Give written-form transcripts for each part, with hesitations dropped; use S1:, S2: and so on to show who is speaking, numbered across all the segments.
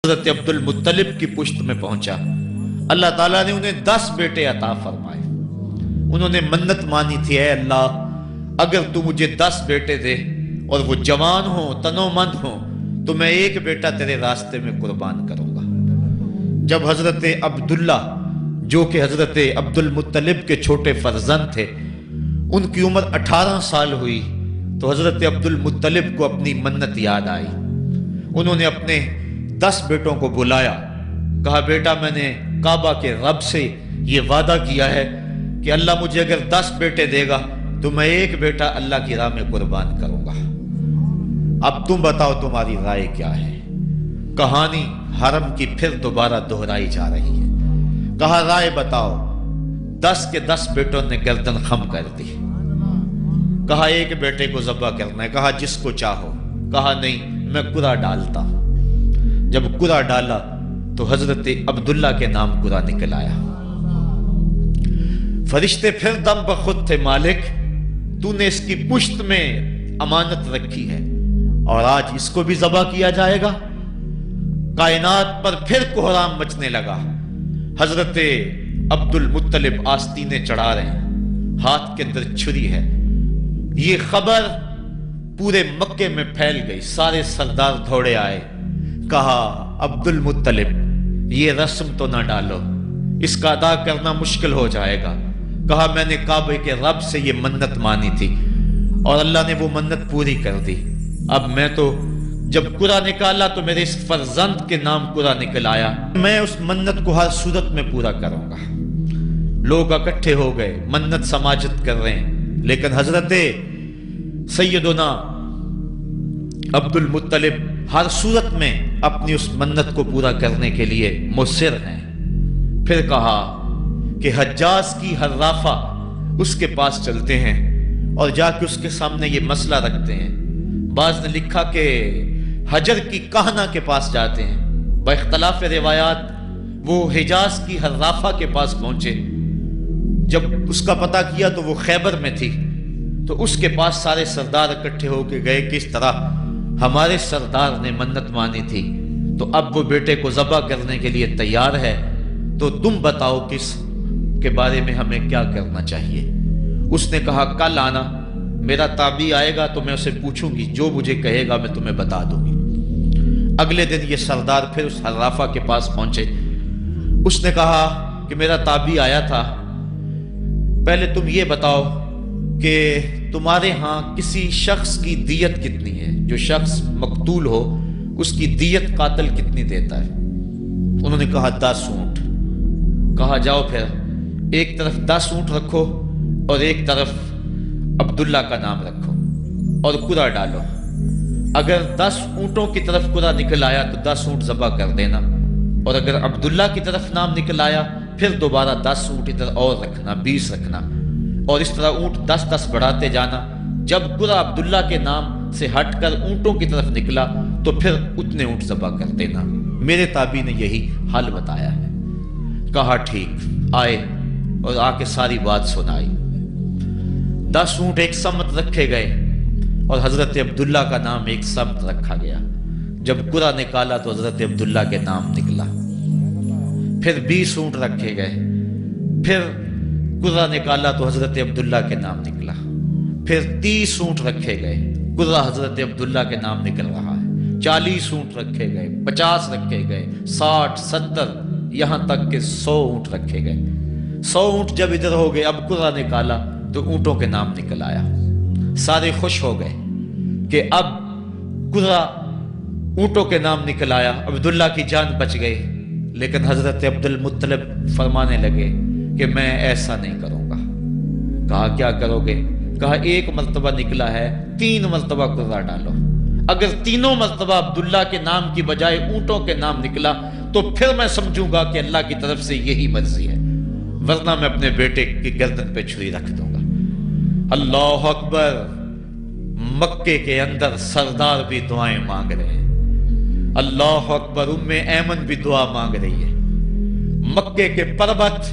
S1: حضرت عبدل مطلب کی پشت میں پہنچا۔ اللہ تعالیٰ نے انہیں 10 بیٹے عطا فرمائے۔ انہوں نے منت مانی تھی، اے اللہ اگر تو مجھے 10 بیٹے دے اور وہ جوان ہوں، تنو مند ہوں، تو میں ایک بیٹا تیرے راستے میں قربان کروں گا۔ جب حضرت عبداللہ جو کہ حضرت عبدالمطلب کے چھوٹے فرزند تھے، ان کی عمر 18 سال ہوئی تو حضرت عبدالمطلب کو اپنی منت یاد آئی۔ انہوں نے اپنے 10 بیٹوں کو بلایا، کہا بیٹا میں نے کعبہ کے رب سے یہ وعدہ کیا ہے کہ اللہ مجھے اگر 10 بیٹے دے گا تو میں ایک بیٹا اللہ کی راہ میں قربان کروں گا۔ اب تم بتاؤ تمہاری رائے کیا ہے؟ کہانی حرم کی پھر دوبارہ دہرائی جا رہی ہے۔ کہا رائے بتاؤ۔ 10 کے 10 بیٹوں نے گردن خم کر دی۔ کہا ایک بیٹے کو ذبح کرنا ہے، کہا جس کو چاہو۔ کہا نہیں میں قرعہ ڈالتا ہوں۔ جب قرعہ ڈالا تو حضرت عبداللہ کے نام قرعہ نکل آیا۔ فرشتے پھر دم بخود تھے، مالک تو نے اس کی پشت میں امانت رکھی ہے اور آج اس کو بھی ذبح کیا جائے گا۔ کائنات پر پھر کوہرام مچنے لگا۔ حضرت عبدالمطلب آستینے چڑھا رہے ہیں، ہاتھ کے اندر چھری ہے۔ یہ خبر پورے مکے میں پھیل گئی، سارے سردار دوڑے آئے۔ کہا عبدالمطلب یہ رسم تو نہ ڈالو، اس کا ادا کرنا مشکل ہو جائے گا۔ کہا میں نے کعبے کے رب سے یہ منت مانی تھی اور اللہ نے وہ منت پوری کر دی۔ اب میں تو جب قرعہ نکالا تو میرے اس فرزند کے نام قرعہ نکل آیا، میں اس منت کو ہر صورت میں پورا کروں گا۔ لوگ اکٹھے ہو گئے، منت سماجت کر رہے ہیں، لیکن حضرت سیدنا عبدالمطلب ہر صورت میں اپنی اس منت کو پورا کرنے کے لیے مصر ہیں۔ پھر کہا کہ حجاز کی حرافہ اس کے پاس چلتے ہیں اور جا کے اس کے سامنے یہ مسئلہ رکھتے ہیں۔ بعض نے لکھا کہ حجر کی کہنہ کے پاس جاتے ہیں۔ با اختلاف روایات وہ حجاز کی حرافہ کے پاس پہنچے۔ جب اس کا پتہ کیا تو وہ خیبر میں تھی، تو اس کے پاس سارے سردار اکٹھے ہو کے گئے کہ اس طرح ہمارے سردار نے منت مانی تھی تو اب وہ بیٹے کو ذبح کرنے کے لیے تیار ہے، تو تم بتاؤ کس کے بارے میں ہمیں کیا کرنا چاہیے۔ اس نے کہا کل آنا، میرا تابعی آئے گا تو میں اسے پوچھوں گی، جو مجھے کہے گا میں تمہیں بتا دوں گی۔ اگلے دن یہ سردار پھر اس حرافہ کے پاس پہنچے۔ اس نے کہا کہ میرا تابعی آیا تھا، پہلے تم یہ بتاؤ کہ تمہارے ہاں کسی شخص کی دیت کتنی ہے، جو شخص مقتول ہو اس کی دیت قاتل کتنی دیتا ہے؟ انہوں نے کہا 10 اونٹ۔ کہا جاؤ پھر ایک طرف 10 اونٹ رکھو اور ایک طرف عبداللہ کا نام رکھو اور قرعہ ڈالو۔ اگر 10 اونٹوں کی طرف قرعہ نکل آیا تو 10 اونٹ ذبح کر دینا، اور اگر عبداللہ کی طرف نام نکل آیا پھر دوبارہ 10 اونٹ ادھر اور رکھنا، 20 رکھنا، اور اس طرح اونٹ 10-10 بڑھاتے جانا۔ جب قرعہ عبداللہ کے نام سے ہٹ کر اونٹوں کی طرف نکلا تو پھر اتنے اونٹ ذبح کر دینا۔ میرے تابعی نے یہی حل بتایا ہے۔ کہا ٹھیک۔ آئے اور آ کے ساری بات سنائی۔ 10 اونٹ ایک سمت رکھے گئے اور حضرت عبداللہ کا نام ایک سمت رکھا گیا۔ جب قرعہ نکالا تو حضرت عبداللہ کے نام نکلا۔ پھر 20 اونٹ رکھے گئے، پھر قرعہ نکالا تو حضرت عبداللہ کے نام نکلا۔ پھر 30 اونٹ رکھے گئے، قرعہ حضرت عبداللہ کے نام نکل رہا ہے۔ 40 اونٹ رکھے گئے، 50 رکھے گئے، 60، 70، یہاں تک کہ 100 اونٹ رکھے گئے۔ 100 اونٹ جب ادھر ہو گئے، اب قرعہ نکالا تو اونٹوں کے نام نکل آیا۔ سارے خوش ہو گئے کہ اب قرعہ اونٹوں کے نام نکل آیا، عبداللہ کی جان بچ گئی۔ لیکن حضرت عبدالمطلب فرمانے لگے کہ میں ایسا نہیں کروں گا۔ کہا کیا کرو گے؟ کہا ایک مرتبہ نکلا ہے، 3 مرتبہ قرعہ ڈالو۔ اگر تینوں مرتبہ عبداللہ کے نام کی بجائے اونٹوں کے نام نکلا تو پھر میں سمجھوں گا کہ اللہ کی طرف سے یہی مرضی ہے، ورنہ میں اپنے بیٹے کی گردن پہ چھری رکھ دوں گا۔ اللہ اکبر! مکے کے اندر سردار بھی دعائیں مانگ رہے ہیں۔ اللہ اکبر! ام ایمن بھی دعا مانگ رہی ہے، مکے کے پربت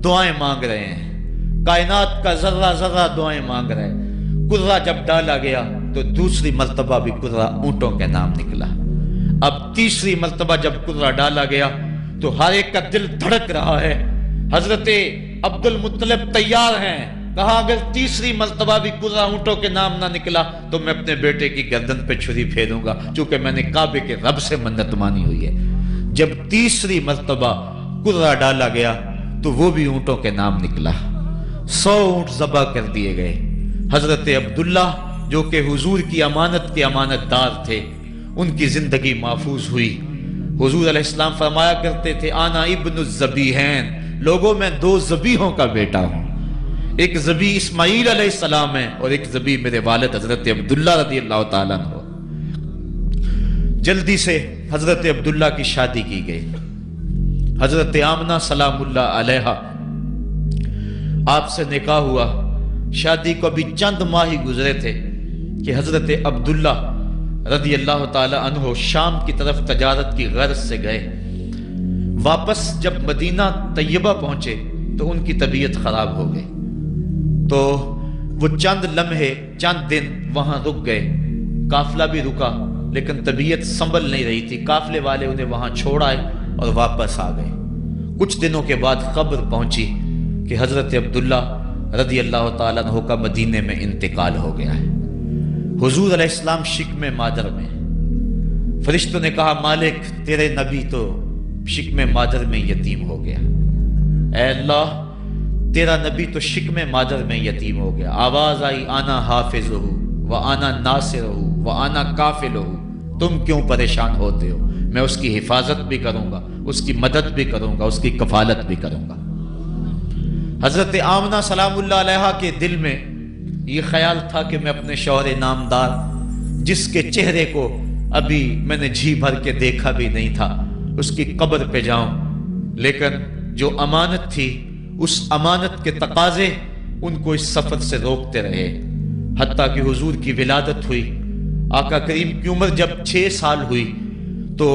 S1: دعائیں مانگ رہے ہیں، کائنات کا ذرہ ذرہ دعائیں مانگ رہے ہیں۔ قرعہ جب ڈالا گیا تو دوسری مرتبہ بھی قرعہ اونٹوں کے نام نکلا۔ اب تیسری مرتبہ جب کرہ ڈالا گیا تو ہر ایک کا دل دھڑک رہا ہے۔ حضرت عبد المطلب تیار ہیں، کہا اگر تیسری مرتبہ بھی کرہ اونٹوں کے نام نہ نکلا تو میں اپنے بیٹے کی گردن پہ چھری پھیروں گا، چونکہ میں نے کعبے کے رب سے منت مانی ہوئی ہے۔ جب تیسری مرتبہ کرہ ڈالا گیا تو وہ بھی اونٹوں کے نام نکلا، 100 اونٹ ذبح کر دیے گئے۔ حضرت عبداللہ جو کہ حضور کی امانت کے امانت دار تھے، ان کی زندگی محفوظ ہوئی۔ حضور علیہ السلام فرمایا کرتے تھے آنا ابن الذبیحین، لوگوں میں 2 ذبیحوں کا بیٹا ہوں، ایک ذبیح اسماعیل علیہ السلام ہے اور ایک ذبیح میرے والد حضرت عبداللہ رضی اللہ تعالیٰ عنہ۔ جلدی سے حضرت عبداللہ کی شادی کی گئی۔ حضرت آمنہ سلام اللہ علیہا آپ سے نکاح ہوا، شادی کو ابھی چند ماہ ہی گزرے تھے کہ حضرت عبداللہ رضی اللہ تعالی عنہ شام کی طرف تجارت کی غرض سے گئے۔ واپس جب مدینہ طیبہ پہنچے تو ان کی طبیعت خراب ہو گئی، تو وہ چند لمحے چند دن وہاں رک گئے، قافلہ بھی رکا لیکن طبیعت سنبھل نہیں رہی تھی، قافلے والے انہیں وہاں چھوڑ آئے اور واپس آ گئے۔ کچھ دنوں کے بعد خبر پہنچی کہ حضرت عبداللہ رضی اللہ تعالیٰ عنہ کا مدینے میں انتقال ہو گیا ہے۔ حضور علیہ السلام شکم مادر میں، فرشتوں نے کہا مالک تیرے نبی تو شکم مادر میں یتیم ہو گیا، اے اللہ تیرا نبی تو شکم مادر میں یتیم ہو گیا۔ آواز آئی آنا حافظہ و آنا ناصرہ و آنا کافلہ، تم کیوں پریشان ہوتے ہو، میں اس کی حفاظت بھی کروں گا، اس کی مدد بھی کروں گا، اس کی کفالت بھی کروں گا۔ حضرت آمنہ سلام اللہ علیہا کے دل میں یہ خیال تھا کہ میں اپنے شوہر نامدار جس کے چہرے کو ابھی میں نے جی بھر کے دیکھا بھی نہیں تھا اس کی قبر پہ جاؤں، لیکن جو امانت تھی اس امانت کے تقاضے ان کو اس سفر سے روکتے رہے، حتیٰ کہ حضور کی ولادت ہوئی۔ آقا کریم کی عمر جب 6 سال ہوئی تو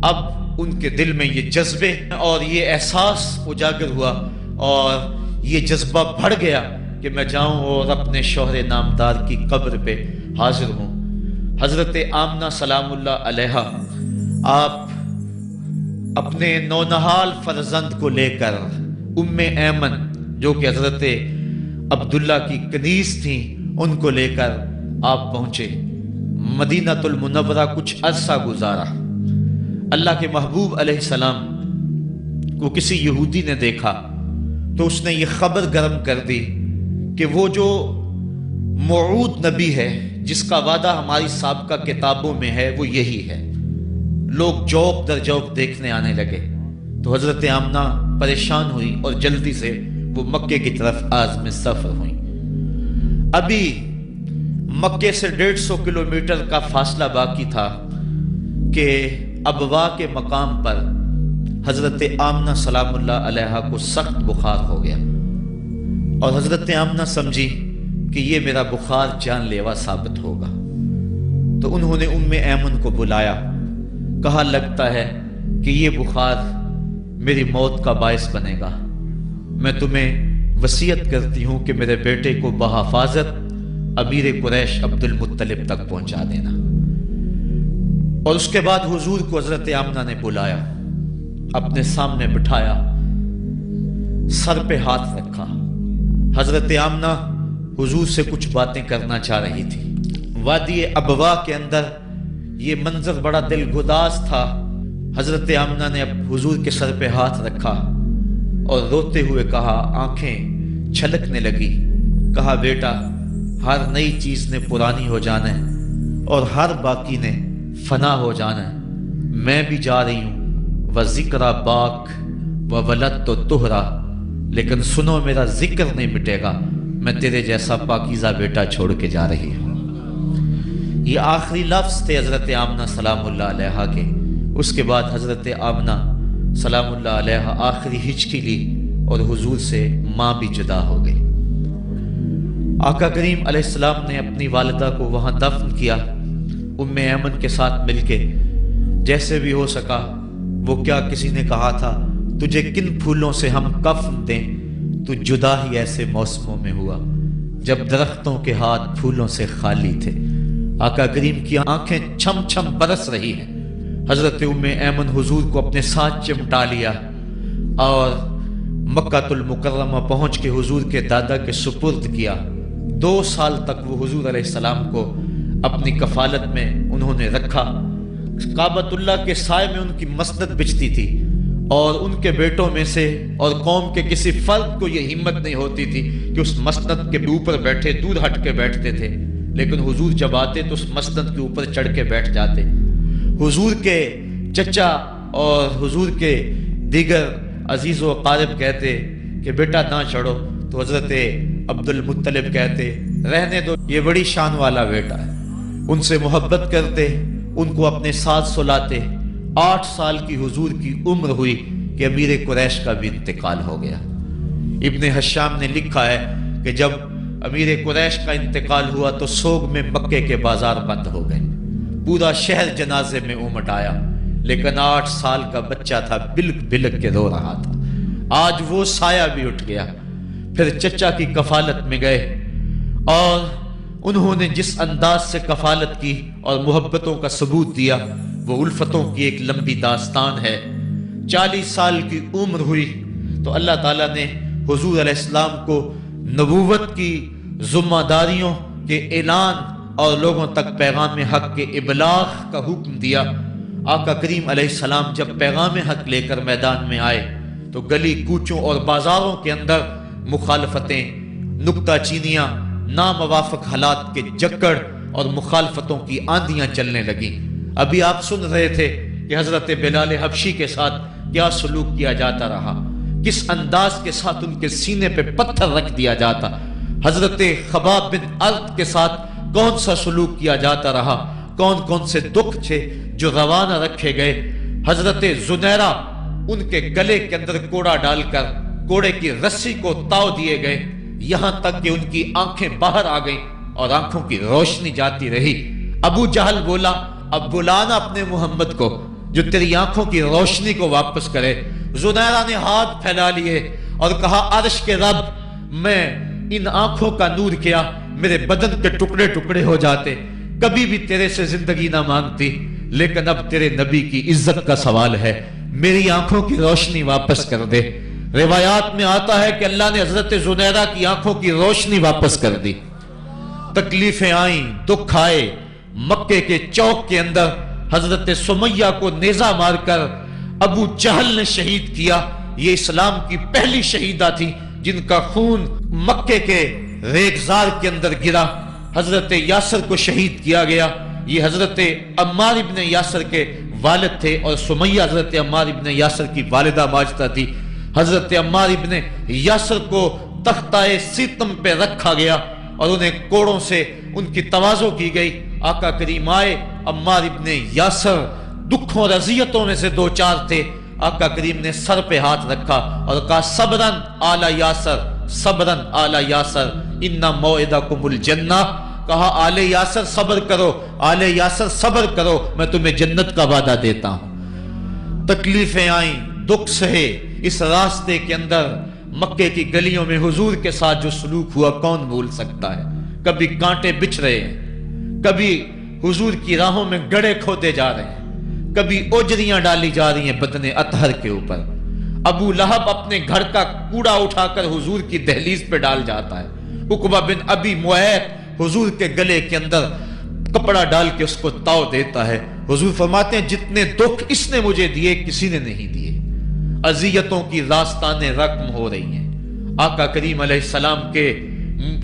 S1: اب ان کے دل میں یہ جذبے اور یہ احساس اجاگر ہوا اور یہ جذبہ بڑھ گیا کہ میں جاؤں اور اپنے شوہر نامدار کی قبر پہ حاضر ہوں۔ حضرت آمنہ سلام اللہ علیہا آپ اپنے نونہال فرزند کو لے کر ام ایمن جو کہ حضرت عبداللہ کی کنیز تھیں ان کو لے کر آپ پہنچے مدینہ المنورہ۔ کچھ عرصہ گزارا، اللہ کے محبوب علیہ السلام کو کسی یہودی نے دیکھا تو اس نے یہ خبر گرم کر دی کہ وہ جو موعود نبی ہے جس کا وعدہ ہماری سابقہ کتابوں میں ہے وہ یہی ہے۔ لوگ جوق در جوق دیکھنے آنے لگے تو حضرت آمنہ پریشان ہوئی اور جلدی سے وہ مکے کی طرف عازم سفر ہوئیں۔ ابھی مکے سے 150 کلومیٹر کا فاصلہ باقی تھا کہ ابوا کے مقام پر حضرت آمنہ سلام اللہ علیہا کو سخت بخار ہو گیا اور حضرت آمنہ سمجھی کہ یہ میرا بخار جان لیوا ثابت ہوگا، تو انہوں نے ام ایمن کو بلایا، کہا لگتا ہے کہ یہ بخار میری موت کا باعث بنے گا، میں تمہیں وصیت کرتی ہوں کہ میرے بیٹے کو بحفاظت امیر قریش عبد المطلب تک پہنچا دینا۔ اور اس کے بعد حضور کو حضرت آمنہ نے بلایا، اپنے سامنے بٹھایا، سر پہ ہاتھ رکھا۔ حضرت آمنہ حضور سے کچھ باتیں کرنا چاہ رہی تھی۔ وادی ابوا کے اندر یہ منظر بڑا دل گداز تھا۔ حضرت آمنہ نے حضور کے سر پہ ہاتھ رکھا اور روتے ہوئے کہا، آنکھیں چھلکنے لگی، کہا بیٹا ہر نئی چیز نے پرانی ہو جانا ہے اور ہر باقی نے فنا ہو جانا ہے، میں بھی جا رہی ہوں وذکر باک وولدت طہرا، لیکن سنو میرا ذکر نہیں مٹے گا، میں تیرے جیسا پاکیزہ بیٹا چھوڑ کے جا رہی ہوں۔ یہ آخری لفظ تھے حضرت آمنہ سلام اللہ علیہا کے۔ اس کے بعد حضرت آمنہ سلام اللہ علیہا آخری ہچکی لی اور حضور سے ماں بھی جدا ہو گئی۔ آقا کریم علیہ السلام نے اپنی والدہ کو وہاں دفن کیا، ام ایمن کے ساتھ مل کے جیسے بھی ہو سکا۔ وہ کیا کسی نے کہا تھا تجھے کن پھولوں سے ہم کفن دیں، تو جدا ہی ایسے موسموں میں ہوا جب درختوں کے ہاتھ پھولوں سے خالی تھے۔ آقا کریم کی آنکھیں چھم چھم برس رہی ہیں، حضرت ام ایمن حضور کو اپنے ساتھ چمٹا لیا اور مکہ المکرمہ پہنچ کے حضور کے دادا کے سپرد کیا۔ 2 سال تک وہ حضور علیہ السلام کو اپنی کفالت میں انہوں نے رکھا۔ کعبۃ اللہ کے سائے میں ان کی مسند بچتی تھی اور ان کے بیٹوں میں سے اور قوم کے کسی فرد کو یہ ہمت نہیں ہوتی تھی کہ اس مسند کے اوپر بیٹھے، دور ہٹ کے بیٹھتے تھے، لیکن حضور جب آتے تو اس مسند کے اوپر چڑھ کے بیٹھ جاتے۔ حضور کے چچا اور حضور کے دیگر عزیز و اقارب کہتے کہ بیٹا نہ چڑھو، تو حضرت عبد المطلب کہتے رہنے دو، یہ بڑی شان والا بیٹا ہے۔ ان سے محبت کرتے، ان کو اپنے ساتھ سلاتے۔ 8 سال کی حضور کی عمر ہوئی کہ امیر قریش کا بھی انتقال ہو گیا۔ ابن حشام نے لکھا ہے کہ جب امیر قریش کا انتقال ہوا تو سوگ میں مکے کے بازار بند ہو گئے، پورا شہر جنازے میں امٹ آیا، لیکن 8 سال کا بچہ تھا، بلک بلک کے رو رہا تھا۔ آج وہ سایہ بھی اٹھ گیا۔ پھر چچا کی کفالت میں گئے اور انہوں نے جس انداز سے کفالت کی اور محبتوں کا ثبوت دیا وہ الفتوں کی ایک لمبی داستان ہے۔ 40 سال کی عمر ہوئی تو اللہ تعالیٰ نے حضور علیہ السلام کو نبوت کی ذمہ داریوں کے اعلان اور لوگوں تک پیغام حق کے ابلاغ کا حکم دیا۔ آقا کریم علیہ السلام جب پیغام حق لے کر میدان میں آئے تو گلی کوچوں اور بازاروں کے اندر مخالفتیں، نکتہ چینیاں، ناموافق حالات کے جکڑ اور مخالفتوں کی آندیاں چلنے لگی۔ ابھی آپ سن رہے تھے کہ حضرت بلال حبشی کے ساتھ کیا سلوک کیا جاتا رہا، کس انداز کے ساتھ ان کے سینے پہ پتھر رکھ دیا جاتا۔ حضرت خباب بن ارد کے ساتھ کون سا سلوک کیا جاتا رہا، کون کون سے دکھ تھے جو روانہ رکھے گئے۔ حضرت زنیرہ ان کے گلے کے اندر کوڑا ڈال کر کوڑے کی رسی کو تاؤ دیے گئے، یہاں تک کہ ان کی آنکھیں باہر آ گئیں اور آنکھوں کی روشنی جاتی رہی۔ ابو جہل بولا اب بلانا اپنے محمد کو جو تیری آنکھوں کی روشنی کو واپس کرے۔ زنیرہ نے ہاتھ پھیلا لیے اور کہا عرش کے رب، میں ان آنکھوں کا نور کیا میرے بدن کے ٹکڑے ٹکڑے ہو جاتے، کبھی بھی تیرے سے زندگی نہ مانگتی، لیکن اب تیرے نبی کی عزت کا سوال ہے، میری آنکھوں کی روشنی واپس کر دے۔ روایات میں آتا ہے کہ اللہ نے حضرت زنیرہ کی آنکھوں کی روشنی واپس کر دی۔ تکلیفیں آئیں، دکھ آئے۔ مکے کے چوک کے اندر حضرت سمیہ کو نیزہ مار کر ابو جہل نے شہید کیا۔ یہ اسلام کی پہلی شہیدہ تھی جن کا خون مکے کے ریگزار کے اندر گرا۔ حضرت یاسر کو شہید کیا گیا۔ یہ حضرت عمار ابن یاسر کے والد تھے اور سمیہ حضرت عمار ابن یاسر کی والدہ ماجدہ تھی۔ حضرت عمار ابن یاسر کو تختہ ستم پہ رکھا گیا اور انہیں کوڑوں سے ان کی تواضع کی گئی۔ آقا کریم آئے، عمار ابن یاسر دکھوں اور اذیتوں میں سے 2-4 تھے۔ آقا کریم نے سر پہ ہاتھ رکھا اور کہا صبرن آل یاسر، صبرن آل یاسر ان موعدکم الجنہ۔ کہا آل یاسر صبر کرو، آل یاسر صبر کرو، میں تمہیں جنت کا وعدہ دیتا ہوں۔ تکلیفیں آئیں، دکھ سہے۔ اس راستے کے اندر مکے کی گلیوں میں حضور کے ساتھ جو سلوک ہوا کون بھول سکتا ہے۔ کبھی کانٹے بچھ رہے ہیں، کبھی حضور کی راہوں میں گڑھے کھودے جا رہے ہیں، کبھی اوجریاں ڈالی جا رہی ہیں بدن اطہر کے اوپر۔ ابو لہب اپنے گھر کا کوڑا اٹھا کر حضور کی دہلیز پہ ڈال جاتا ہے۔ عقبہ بن ابی معیط حضور کے گلے کے اندر کپڑا ڈال کے اس کو تاؤ دیتا ہے۔ حضور فرماتے ہیں جتنے دکھ اس نے مجھے دیے کسی نے نہیں دیے۔ اذیتوں کی داستانیں رقم ہو رہی ہیں۔ آقا کریم علیہ السلام کے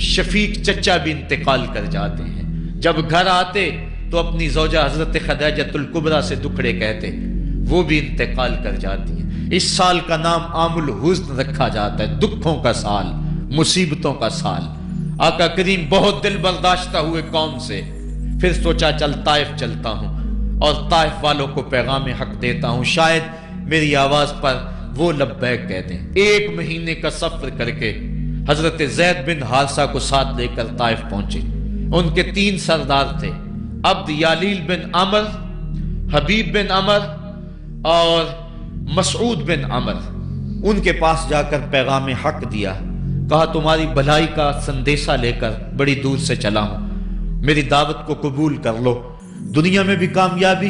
S1: شفیق چچا بھی انتقال کر جاتے ہیں۔ جب گھر آتے تو اپنی زوجہ حضرت خدیجہ الکبریٰ سے دکھڑے کہتے، وہ بھی انتقال کر جاتی ہیں۔ اس سال کا نام عام الحزن رکھا جاتا ہے، دکھوں کا سال، مصیبتوں کا سال۔ آقا کریم بہت دل برداشتہ ہوئے قوم سے، پھر سوچا چل طائف چلتا ہوں اور طائف والوں کو پیغام حق دیتا ہوں، شاید میری آواز پر وہ لبیک کہہ دیں۔ 1 مہینے کا سفر کر کے حضرت زید بن حارثہ کو ساتھ لے کر طائف پہنچے۔ ان کے 3 سردار تھے، عبد یالیل بن عمر، حبیب بن عمر اور مسعود بن عمر۔ ان کے پاس جا کر پیغام حق دیا، کہا تمہاری بھلائی کا سندیشہ لے کر بڑی دور سے چلا ہوں، میری دعوت کو قبول کر لو، دنیا میں بھی کامیابی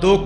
S1: 2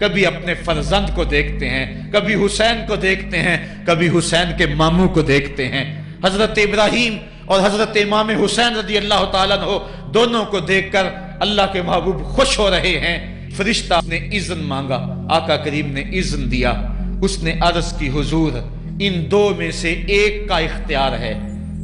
S1: کبھی اپنے فرزند کو دیکھتے ہیں، کبھی حسین کو دیکھتے ہیں، کبھی حسین کے ماموں کو دیکھتے ہیں۔ حضرت ابراہیم اور حضرت امام حسین رضی اللہ تعالیٰ عنہ دونوں کو دیکھ کر اللہ کے محبوب خوش ہو رہے ہیں۔ فرشتہ نے اذن مانگا، آقا کریم نے اذن دیا۔ اس نے عرض کی حضور ان دو میں سے ایک کا اختیار ہے،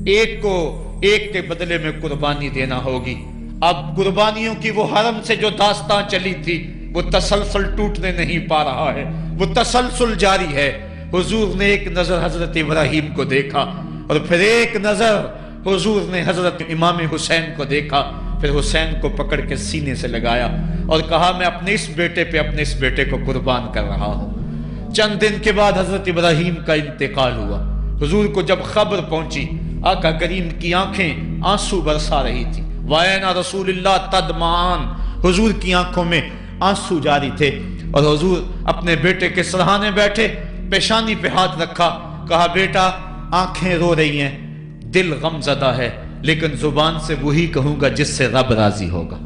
S1: ایک کو ایک کے بدلے میں قربانی دینا ہوگی۔ اب قربانیوں کی وہ حرم سے جو داستان چلی تھی وہ تسلسل ٹوٹنے نہیں پا رہا ہے، وہ تسلسل جاری ہے۔ حضور نے ایک نظر حضرت ابراہیم کو دیکھا اور پھر ایک نظر حضور نے حضرت امام حسین کو دیکھا، پھر حسین کو پکڑ کے سینے سے لگایا اور کہا میں اپنے اس بیٹے پہ اپنے اس بیٹے کو قربان کر رہا ہوں۔ چند دن کے بعد حضرت ابراہیم کا انتقال ہوا۔ حضور کو جب خبر پہنچی، آقا کریم کی آنکھیں آنسو برسا رہی تھی۔ وَأَيْنَ رسول اللہ تدمعان، حضور کی آنکھوں میں آنسو جاری تھے اور حضور اپنے بیٹے کے سرہانے بیٹھے، پیشانی پہ ہاتھ رکھا، کہا بیٹا آنکھیں رو رہی ہیں، دل غم زدہ ہے، لیکن زبان سے وہی کہوں گا جس سے رب راضی ہوگا۔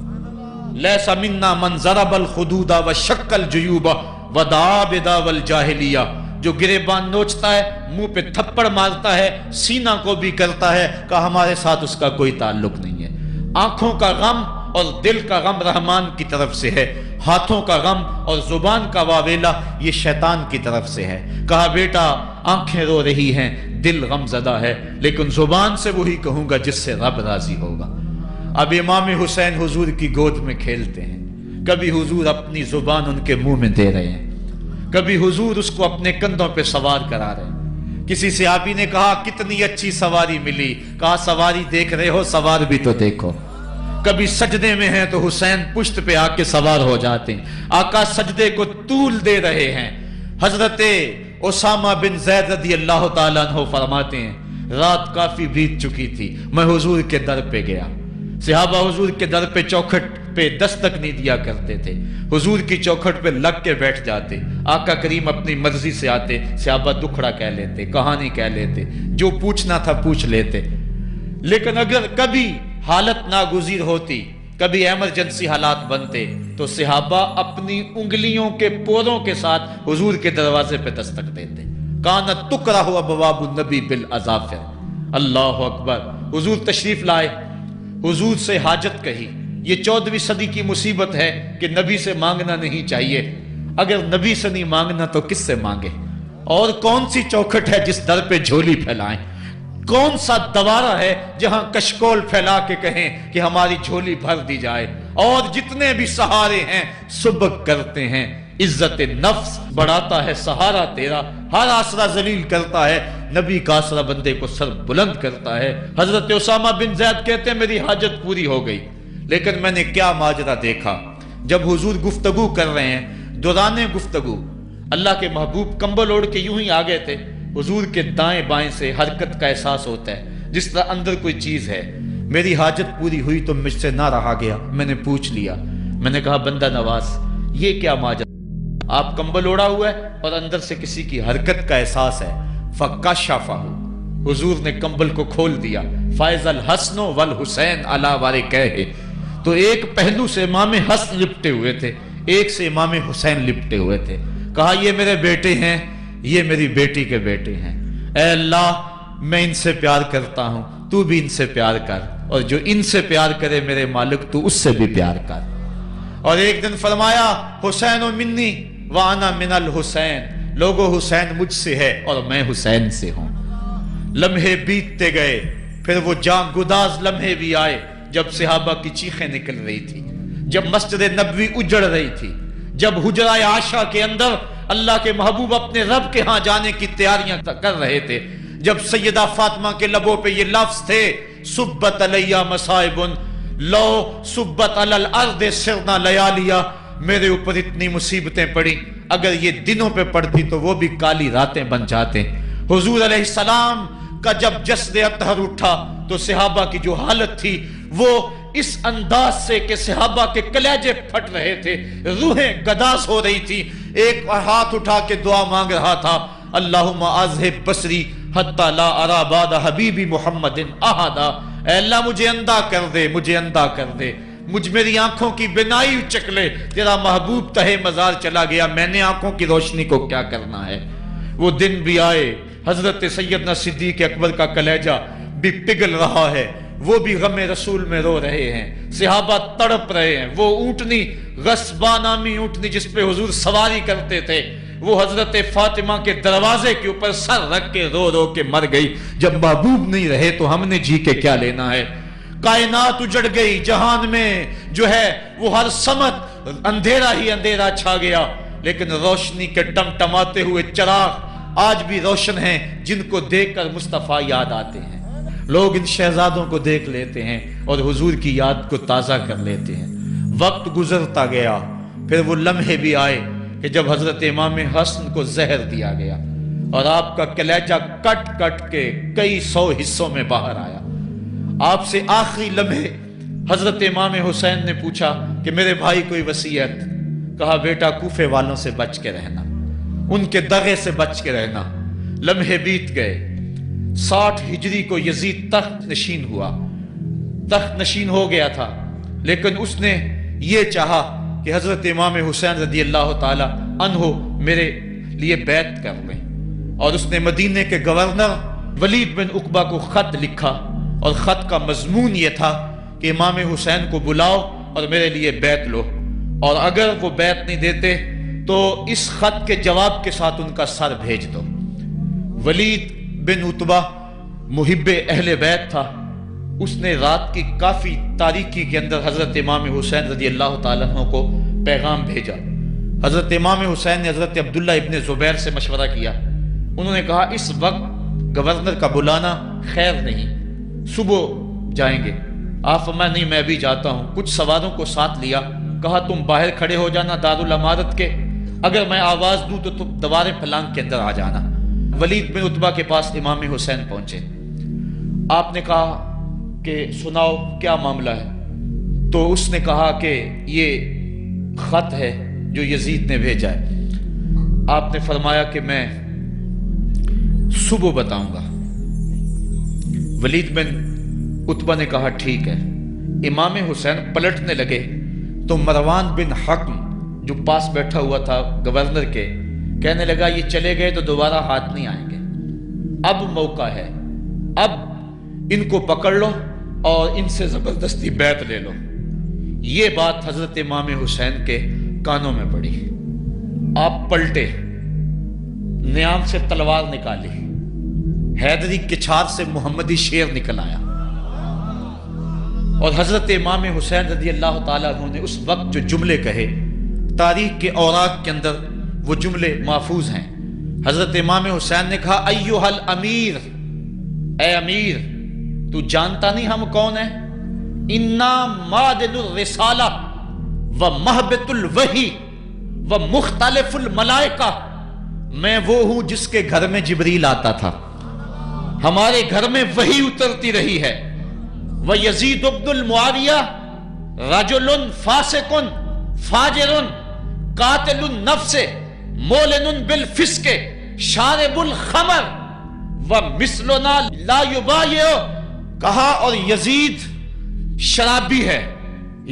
S1: لیس منا من ضرب الخدود وشق الجیوب ودعا بدعوی الجاہلیہ، جو گریبان نوچتا ہے، منہ پہ تھپڑ مارتا ہے، سینہ کو بھی کرتا ہے، کہ ہمارے ساتھ اس کا کوئی تعلق نہیں ہے۔ آنکھوں کا غم اور دل کا غم رحمان کی طرف سے ہے، ہاتھوں کا غم اور زبان کا واویلا یہ شیطان کی طرف سے ہے۔ کہا بیٹا آنکھیں رو رہی ہیں، دل غم زدہ ہے، لیکن زبان سے وہی کہوں گا جس سے رب راضی ہوگا۔ اب امام حسین حضور کی گود میں کھیلتے ہیں، کبھی حضور اپنی زبان ان کے منہ میں دے رہے ہیں، کبھی حضور اس کو اپنے کندھوں پہ سوار کرا رہے ہیں۔ کسی صحابی نے کہا کتنی اچھی سواری ملی، کہا سواری دیکھ رہے ہو سوار بھی تو دیکھو۔ کبھی سجدے میں ہیں تو حسین پشت پہ آ کے سوار ہو جاتے ہیں، آقا سجدے کو طول دے رہے ہیں۔ حضرت اسامہ بن زید رضی اللہ تعالیٰ عنہ فرماتے ہیں رات کافی بیت چکی تھی، میں حضور کے در پہ گیا۔ صحابہ حضور کے در پہ چوکھٹ پہ دستک نہیں دیا کرتے تھے، حضور کی چوکھٹ پہ لگ کے بیٹھ جاتے، آقا کریم اپنی مرضی سے آتے، صحابہ دکھڑا کہہ لیتے، کہانی کہہ لیتے، جو پوچھنا تھا پوچھ لیتے۔ لیکن اگر کبھی حالت ناگزیر ہوتی، کبھی ایمرجنسی حالات بنتے، تو صحابہ اپنی انگلیوں کے پوروں کے ساتھ حضور کے دروازے پہ دستک دیتے۔ کانت تکرہ ابواب النبی بالاظافر، اللہ اکبر۔ حضور تشریف لائے، حضور سے حاجت کہی۔ یہ 14ویں صدی کی مصیبت ہے کہ نبی سے مانگنا نہیں چاہیے۔ اگر نبی سے نہیں مانگنا تو کس سے مانگے؟ اور کون سی چوکھٹ ہے جس در پہ جھولی پھیلائیں؟ کون سا دوارہ ہے جہاں کشکول پھیلا کے کہیں کہ ہماری جھولی بھر دی جائے؟ اور جتنے بھی سہارے ہیں سبک کرتے ہیں، عزت نفس بڑھاتا ہے سہارا تیرا، ہر آسرا ذلیل کرتا ہے، نبی کا آسرا بندے کو سر بلند کرتا ہے۔ حضرت اسامہ بن زید کہتے ہیں میری حاجت پوری ہو گئی، لیکن میں نے کیا ماجرا دیکھا۔ جب حضور گفتگو کر رہے ہیں، دوران گفتگو اللہ کے محبوب کمبل اوڑھ کے یوں ہی آگے تھے، حضور کے دائیں بائیں سے حرکت کا احساس ہوتا ہے، جس طرح اندر کوئی چیز ہے۔ میری حاجت پوری ہوئی تو مجھ سے نہ رہا گیا، میں نے پوچھ لیا، میں نے کہا بندہ نواز یہ کیا ماجرا؟ آپ کمبل اوڑھا ہوا ہے اور اندر سے کسی کی حرکت کا احساس ہے۔ فکشفہ، حضور نے کمبل کو کھول دیا۔ فائز الحسن والحسین علی وارکیہ، تو ایک پہلو سے امام حسن لپٹے ہوئے تھے، ایک سے امام حسین لپٹے ہوئے تھے۔ کہا یہ میرے بیٹے ہیں، یہ میری بیٹی کے بیٹے ہیں، اے اللہ میں ان سے پیار کرتا ہوں، تو بھی ان سے پیار کر، اور جو ان سے پیار کرے میرے مالک تو اس سے بھی پیار کر۔ اور ایک دن فرمایا حسین منی وانا من الحسین، لوگو حسین مجھ سے ہے اور میں حسین سے ہوں۔ لمحے بیتتے گئے، پھر وہ جاں گداز لمحے بھی آئے جب صحابہ کی چیخیں نکل رہی تھی، جب مسجد نبوی اجڑ رہی تھی، جب حجرہ عائشہ کے اندر اللہ کے محبوب اپنے رب کے ہاں جانے کی تیاریاں کر رہے تھے، جب سیدہ فاطمہ کے لبوں پہ یہ لفظ تھے سبت علیہ مصائب لو سبت علی الارض سرنا لیالیا، میرے اوپر اتنی مصیبتیں پڑی، اگر یہ دنوں پہ پڑتی تو وہ بھی کالی راتیں بن جاتے۔ حضور علیہ السلام کا جب جسد اطہر اٹھا تو صحابہ کی جو حالت تھی وہ اس انداز سے کہ صحابہ کے کلیجے پھٹ رہے تھے، روحیں گداس ہو رہی تھی۔ ایک ہاتھ اٹھا کے دعا مانگ رہا تھا، اللہم اذہب بصری حتی لا ارا بعد حبیبی محمد احدا، اے اللہ مجھے اندھا کر دے، مجھے اندھا کر دے، مجھ میری آنکھوں کی بینائی اچک لے، تیرا محبوب تہے مزار چلا گیا، میں نے آنکھوں کی روشنی کو کیا کرنا ہے۔ وہ دن بھی آئے، حضرت سیدنا صدیق اکبر کا کلیجہ بھی پگھل رہا ہے، وہ بھی غم رسول میں رو رہے ہیں، صحابہ تڑپ رہے ہیں۔ وہ اونٹنی، غصبہ نامی اونٹنی جس پہ حضور سواری کرتے تھے، وہ حضرت فاطمہ کے دروازے کے اوپر سر رکھ کے رو رو کے مر گئی۔ جب محبوب نہیں رہے تو ہم نے جی کے کیا لینا ہے۔ کائنات اجڑ گئی، جہان میں جو ہے وہ ہر سمت اندھیرا ہی اندھیرا چھا گیا، لیکن روشنی کے ٹمٹماتے ہوئے چراغ آج بھی روشن ہیں، جن کو دیکھ کر مصطفیٰ یاد آتے ہیں۔ لوگ ان شہزادوں کو دیکھ لیتے ہیں اور حضور کی یاد کو تازہ کر لیتے ہیں۔ وقت گزرتا گیا، پھر وہ لمحے بھی آئے کہ جب حضرت امام حسن کو زہر دیا گیا اور آپ کا کلیجہ کٹ کٹ کے کئی سو حصوں میں باہر آیا۔ آپ سے آخری لمحے حضرت امام حسین نے پوچھا کہ میرے بھائی کوئی وصیت؟ کہا بیٹا کوفے والوں سے بچ کے رہنا، ان کے دغے سے بچ کے رہنا۔ لمحے بیت گئے، 60 ہجری کو یزید تخت نشین ہوا، تخت نشین ہو گیا تھا، لیکن اس نے یہ چاہا کہ حضرت امام حسین رضی اللہ تعالی عنہ میرے لیے بیعت کر لیں، اور اس نے مدینے کے گورنر ولید بن عقبہ کو خط لکھا، اور خط کا مضمون یہ تھا کہ امام حسین کو بلاؤ اور میرے لیے بیعت لو، اور اگر وہ بیعت نہیں دیتے تو اس خط کے جواب کے ساتھ ان کا سر بھیج دو۔ ولید بن عتبہ محب اہل بیت تھا، اس نے رات کی کافی تاریکی کے اندر حضرت امام حسین رضی اللہ تعالیٰ عنہ کو پیغام بھیجا۔ حضرت امام حسین نے حضرت عبداللہ ابن زبیر سے مشورہ کیا، انہوں نے کہا اس وقت گورنر کا بلانا خیر نہیں، صبح جائیں گے۔ آپ فرمایا نہیں میں بھی جاتا ہوں۔ کچھ سواروں کو ساتھ لیا، کہا تم باہر کھڑے ہو جانا دارالامارت کے، اگر میں آواز دوں تو تم دوارے پھلانگ کے اندر آ جانا۔ ولید بن عتبہ کے پاس امام حسین پہنچے، آپ نے کہا کہ سناؤ کیا معاملہ ہے؟ تو اس نے کہا کہ یہ خط ہے جو یزید نے بھیجا ہے۔ آپ نے فرمایا کہ میں صبح بتاؤں گا۔ ولید بن عتبہ نے کہا ٹھیک ہے۔ امام حسین پلٹنے لگے تو مروان بن حکم جو پاس بیٹھا ہوا تھا گورنر کے، کہنے لگا یہ چلے گئے تو دوبارہ ہاتھ نہیں آئیں گے، اب موقع ہے، اب ان کو پکڑ لو اور ان سے زبردستی بیعت لے لو۔ یہ بات حضرت امام حسین کے کانوں میں پڑی، آپ پلٹے، نیام سے تلوار نکالی، حیدری کچھار سے محمدی شیر نکل آیا، اور حضرت امام حسین رضی اللہ تعالیٰ عنہ نے اس وقت جو جملے کہے، تاریخ کے اوراق کے اندر وہ جملے محفوظ ہیں۔ حضرت امام حسین نے کہا ایھا الامیر، اے امیر تو جانتا نہیں ہم کون ہیں؟ انا معدن الرسالہ و محبت الوحی و مختلف الملائکہ، میں وہ ہوں جس کے گھر میں جبریل آتا تھا، ہمارے گھر میں وحی اترتی رہی ہے۔ وَيَزِيدُ بْنُ الْمُعَاوِيَةِ رَجُلٌ فَاسِقٌ فَاجِرٌ قَاتِلُ النَّفْسِ مُعْلِنٌ بِالْفِسْقِ شَارِبُ الْخَمْرِ وَمِثْلُنَا لَا يُبَايِعُ، کہا اور یزید شرابی ہے،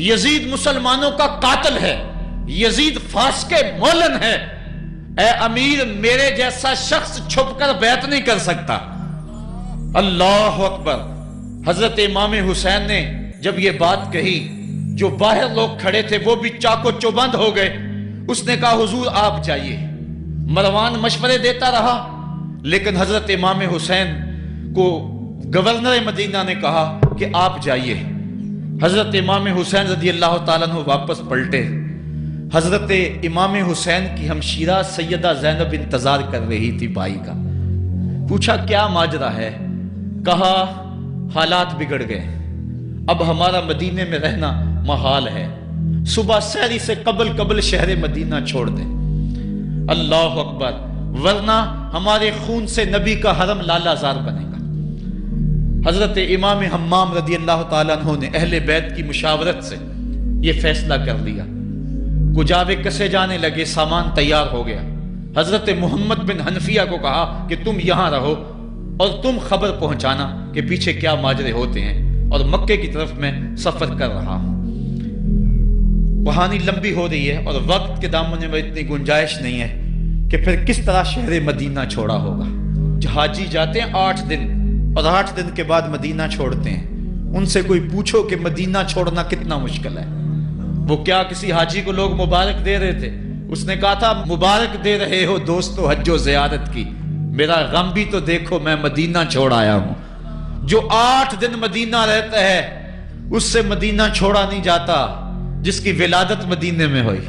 S1: یزید مسلمانوں کا قاتل ہے، یزید فاسق مولن ہے، اے امیر میرے جیسا شخص چھپ کر بیعت نہیں کر سکتا۔ اللہ اکبر۔ حضرت امام حسین نے جب یہ بات کہی، جو باہر لوگ کھڑے تھے وہ بھی چاقو چوبند ہو گئے۔ اس نے کہا حضور آپ جائیے۔ مروان مشورے دیتا رہا، لیکن حضرت امام حسین کو گورنر مدینہ نے کہا کہ آپ جائیے۔ حضرت امام حسین رضی اللہ تعالیٰ عنہ واپس پلٹے۔ حضرت امام حسین کی ہمشیرہ سیدہ زینب انتظار کر رہی تھی بھائی کا۔ پوچھا کیا ماجرا ہے؟ کہا حالات بگڑ گئے، اب ہمارا مدینے میں رہنا محال ہے، صبح سحری سے قبل شہر مدینہ چھوڑ دیں۔ اللہ اکبر، ورنہ ہمارے خون سے نبی کا حرم لالا زار بنے گا۔ حضرت امام حمام رضی اللہ تعالیٰ عنہ نے اہل بیت کی مشاورت سے یہ فیصلہ کر لیا۔ کجاوے کسے جانے لگے، سامان تیار ہو گیا۔ حضرت محمد بن حنفیہ کو کہا کہ تم یہاں رہو اور تم خبر پہنچانا کہ پیچھے کیا ماجرے ہوتے ہیں، اور مکے کی طرف میں سفر کر رہا ہوں۔ کہانی لمبی ہو رہی ہے اور وقت کے دامن میں اتنی گنجائش نہیں ہے کہ پھر کس طرح شہر مدینہ چھوڑا ہوگا۔ حاجی جاتے ہیں 8 دن اور 8 دن کے بعد مدینہ چھوڑتے ہیں۔ ان سے کوئی پوچھو کہ مدینہ چھوڑنا کتنا مشکل ہے۔ وہ کیا کسی حاجی کو لوگ مبارک دے رہے تھے؟ اس نے کہا تھا مبارک دے رہے ہو دوستو حج و زیارت کی، میرا غم بھی تو دیکھو، میں مدینہ چھوڑ آیا ہوں۔ جو 8 دن مدینہ رہتا ہے اس سے مدینہ چھوڑا نہیں جاتا جس کی ولادت مدینے میں ہوئی،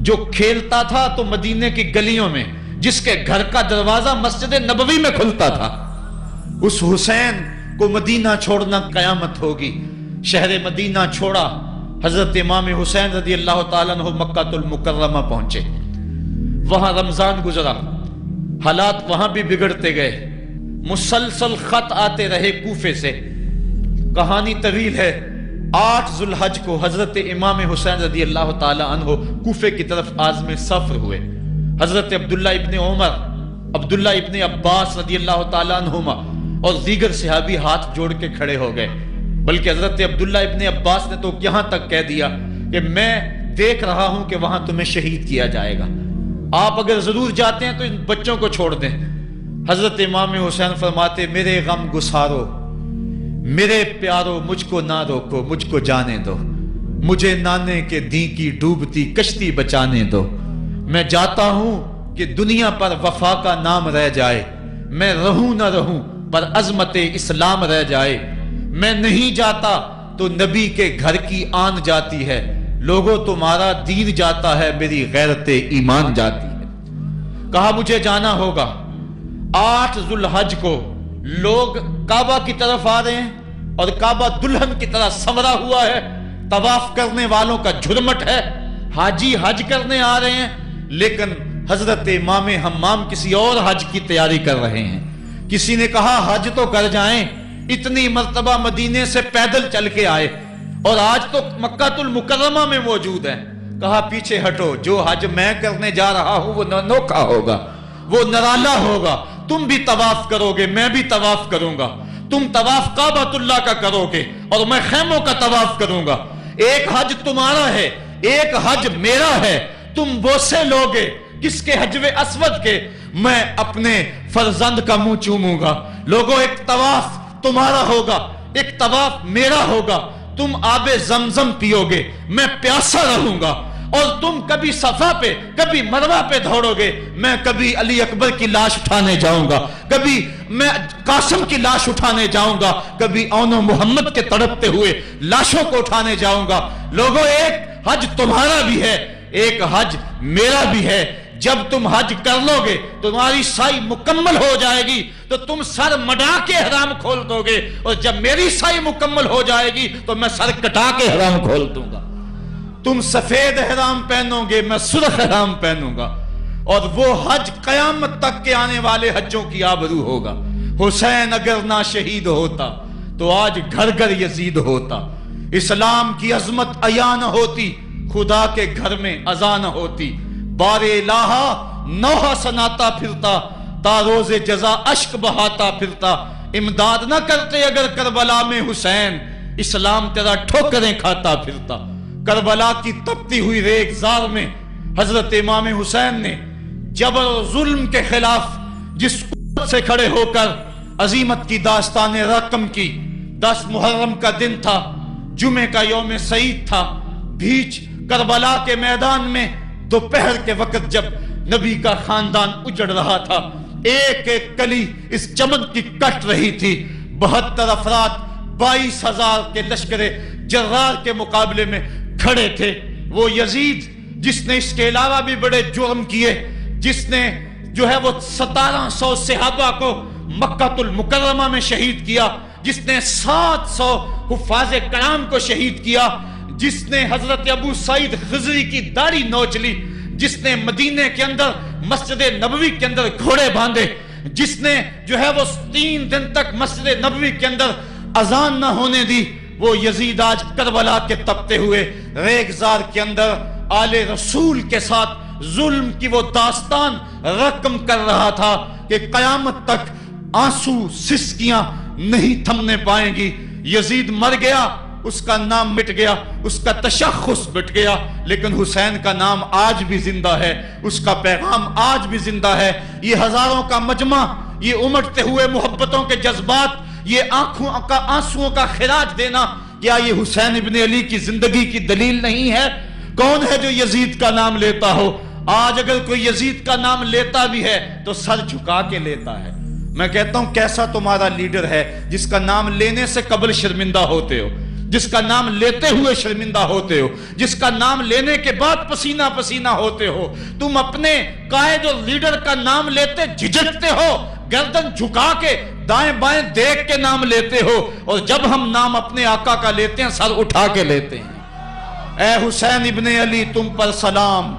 S1: جو کھیلتا تھا تو مدینے کی گلیوں میں، جس کے گھر کا دروازہ مسجد نبوی میں کھلتا تھا، اس حسین کو مدینہ چھوڑنا قیامت ہوگی۔ شہر مدینہ چھوڑا، حضرت امام حسین رضی اللہ تعالیٰ عنہ مکہ المکرمہ پہنچے۔ وہاں رمضان گزرا، حالات وہاں بھی بگڑتے گئے، مسلسل خط آتے رہے کوفے سے۔ کہانی طویل ہے۔ 8 ذو الحج کو حضرت امام حسین رضی اللہ تعالیٰ عنہ کوفے کی طرف عازم سفر ہوئے۔ حضرت عبداللہ ابن عمر، عبداللہ ابن عباس رضی اللہ تعالیٰ عنہما اور دیگر صحابی ہاتھ جوڑ کے کھڑے ہو گئے، بلکہ حضرت عبداللہ ابن عباس نے تو یہاں تک کہہ دیا کہ میں دیکھ رہا ہوں کہ وہاں تمہیں شہید کیا جائے گا، آپ اگر ضرور جاتے ہیں تو ان بچوں کو چھوڑ دیں۔ حضرت امام حسین فرماتے میرے غم گسارو، میرے پیارو مجھ کو نہ روکو، مجھ کو جانے دو، مجھے نانے کے دین کی ڈوبتی کشتی بچانے دو۔ میں جاتا ہوں کہ دنیا پر وفا کا نام رہ جائے، میں رہوں نہ رہوں پر عظمت اسلام رہ جائے۔ میں نہیں جاتا تو نبی کے گھر کی آن جاتی ہے، لوگوں تمہارا دین جاتا ہے، میری غیرت ایمان جاتی ہے۔ کہا مجھے جانا ہوگا۔ 8 ذو الحج کو لوگ کعبہ کی طرف آ رہے ہیں اور کعبہ دلہن کی طرح سنورا ہوا ہے، طواف کرنے والوں کا جھرمٹ ہے، حاجی حج کرنے آ رہے ہیں، لیکن حضرت امام حمام کسی اور حج کی تیاری کر رہے ہیں۔ کسی نے کہا حج تو کر جائیں، اتنی مرتبہ مدینے سے پیدل چل کے آئے اور آج تو مکہ المکرمہ میں موجود ہے۔ کہا پیچھے ہٹو، جو حج میں کرنے جا رہا ہوں وہ انوکھا ہوگا، وہ نرالا ہوگا۔ تم بھی طواف کرو گے، میں بھی طواف کروں گا، تم طواف کعبۃ اللہ کا کرو گے اور میں خیموں کا طواف کروں گا۔ ایک حج تمہارا ہے، ایک حج میرا ہے، تم بوسے لوگے کس کے حجر اسود کے، میں اپنے فرزند کا منہ چوموں گا۔ لوگوں ایک طواف تمہارا ہوگا، ایک طواف میرا ہوگا، تم آب زمزم پیو گے، میں پیاسا رہوں گا، اور تم کبھی صفا پہ کبھی مروہ پہ دوڑو گے، میں کبھی علی اکبر کی لاش اٹھانے جاؤں گا، کبھی میں قاسم کی لاش اٹھانے جاؤں گا، کبھی اون و محمد کے تڑپتے ہوئے لاشوں کو اٹھانے جاؤں گا۔ لوگوں ایک حج تمہارا بھی ہے، ایک حج میرا بھی ہے۔ جب تم حج کر لو گے تمہاری سائی مکمل ہو جائے گی تو تم سر مڈا کے حرام کھول دو گے، اور جب میری سائی مکمل ہو جائے گی تو میں سر کٹا کے حرام کھول دوں گا۔ تم سفید حرام پہنو گے، میں سرخ حرام پہنوں گا، اور وہ حج قیامت تک کے آنے والے حجوں کی آبرو ہوگا۔ حسین اگر نہ شہید ہوتا تو آج گھر گھر یزید ہوتا، اسلام کی عظمت عیاں نہ ہوتی، خدا کے گھر میں اذان نہ ہوتی، بار الہا نوحہ سناتا پھرتا، تا روز جزا اشک بہاتا پھرتا۔ امداد نہ کرتے اگر کربلا میں حسین، اسلام تیرا ٹھوکریں کھاتا پھرتا۔ کربلا کی تپتی ہوئی ریگزار میں حضرت امام حسین نے جبر و ظلم کے خلاف جس قوت سے کھڑے ہو کر عظیمت کی داستان رقم کی۔ 10 محرم کا دن تھا، جمعے کا یوم سعید تھا، بھیچ کربلا کے میدان میں دوپہر کے وقت جب نبی کا خاندان اجڑ رہا تھا، ایک ایک کلی اس چمن کی کٹ رہی تھی۔ 72 افراد 22,000 کے لشکر جرار کے مقابلے میں کھڑے تھے۔ وہ یزید جس نے اس کے علاوہ بھی بڑے جرم کیے، جس نے جو ہے وہ 1700 صحابہ کو مکہ المکرمہ میں شہید کیا، جس نے 700 حفاظ کرام کو شہید کیا، جس نے حضرت ابو سعید خضری کی داڑھی نوچ لی، جس نے مدینے کے اندر مسجد نبوی کے اندر گھوڑے باندھے، جس نے جو ہے وہ 3 دن تک مسجد نبوی کے اندر اذان نہ ہونے دی، وہ یزید آج کربلا کے تپتے ہوئے ریگزار کے اندر آل رسول کے ساتھ ظلم کی وہ داستان رقم کر رہا تھا کہ قیامت تک آنسو سسکیاں نہیں تھمنے پائیں گی۔ یزید مر گیا، اس کا نام مٹ گیا، اس کا تشخص مٹ گیا، لیکن حسین کا نام آج بھی زندہ ہے، اس کا پیغام آج بھی زندہ ہے۔ یہ ہزاروں کا مجمع، یہ امٹتے ہوئے محبتوں کے جذبات، یہ آنکھوں کا آنسوؤں کا خراج دینا، کیا یہ حسین ابن علی کی زندگی کی دلیل نہیں ہے؟ کون ہے جو یزید کا نام لیتا ہو؟ آج اگر کوئی یزید کا نام لیتا بھی ہے تو سر جھکا کے لیتا ہے۔ میں کہتا ہوں کیسا تمہارا لیڈر ہے جس کا نام لینے سے قبل شرمندہ ہوتے ہو، جس کا نام لیتے ہوئے شرمندہ ہوتے ہو، جس کا نام لینے کے بعد پسینہ پسینہ ہوتے ہو۔ تم اپنے قائد اور لیڈر کا نام لیتے جھجکتے ہو، گردن جھکا کے دائیں بائیں دیکھ کے نام لیتے ہو، اور جب ہم نام اپنے آقا کا لیتے ہیں سر اٹھا کے لیتے ہیں۔ اے حسین ابن علی تم پر سلام۔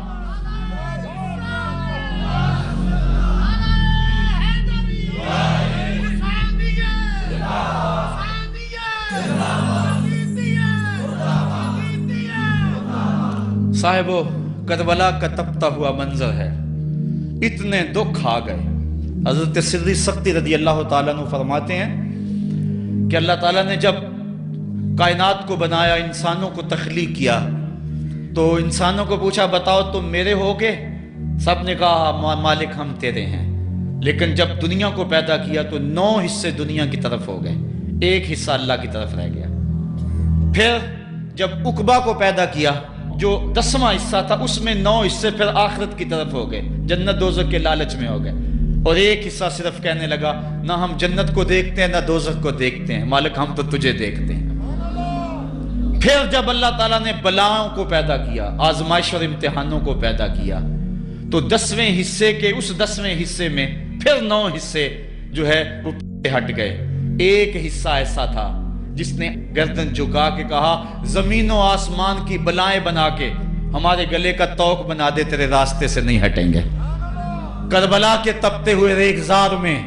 S1: صاحبو، کربلا کا تپتا ہوا منظر ہے، اتنے دکھ آ گئے۔ حضرت سری سختی رضی اللہ تعالیٰ عنہ فرماتے ہیں کہ اللہ تعالیٰ نے جب کائنات کو بنایا، انسانوں کو تخلیق کیا، تو انسانوں کو پوچھا بتاؤ تم میرے ہوگے؟ سب نے کہا مالک ہم تیرے ہیں۔ لیکن جب دنیا کو پیدا کیا تو 9 حصے دنیا کی طرف ہو گئے، 1 حصہ اللہ کی طرف رہ گیا۔ پھر جب عقبہ کو پیدا کیا جو 10واں حصہ تھا، اس میں 9 حصے پھر آخرت کی طرف ہو گئے، جنت دوزخ کے لالچ میں ہو گئے، اور 1 حصہ صرف کہنے لگا نہ ہم جنت کو دیکھتے ہیں نہ دوزخ کو دیکھتے ہیں، مالک ہم تو تجھے دیکھتے ہیں۔ پھر جب اللہ تعالیٰ نے بلاؤں کو پیدا کیا، آزمائش اور امتحانوں کو پیدا کیا، تو 10ویں حصے کے اس 10ویں حصے میں پھر 9 حصے جو ہے وہ ہٹ گئے۔ 1 حصہ ایسا تھا جس نے گردن جھکا کے کہا زمین و آسمان کی بلائیں بنا کے ہمارے گلے کا توق بنا دے، تیرے راستے سے نہیں ہٹیں گے۔ کربلا کے تپتے ہوئے ریگزار میں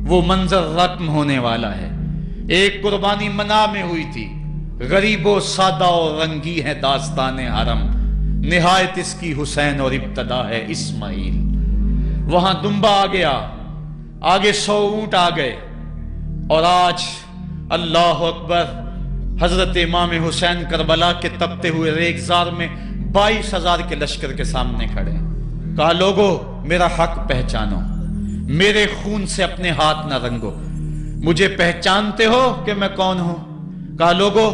S1: وہ منظر رقم ہونے والا ہے۔ ایک قربانی منا میں ہوئی تھی، غریب و سادہ و رنگی ہے داستان حرم، نہایت اس کی حسین اور ابتدا ہے اسماعیل۔ وہاں دمبا آ گیا، آگے 100 اونٹ آ گئے، اور آج اللہ اکبر، حضرت امام حسین کربلا کے تپتے ہوئے ریگزار میں 22,000 کے لشکر کے سامنے کھڑے۔ کہا لوگو میرا حق پہچانو، میرے خون سے اپنے ہاتھ نہ رنگو، مجھے پہچانتے ہو کہ میں کون ہوں؟ کہا لوگو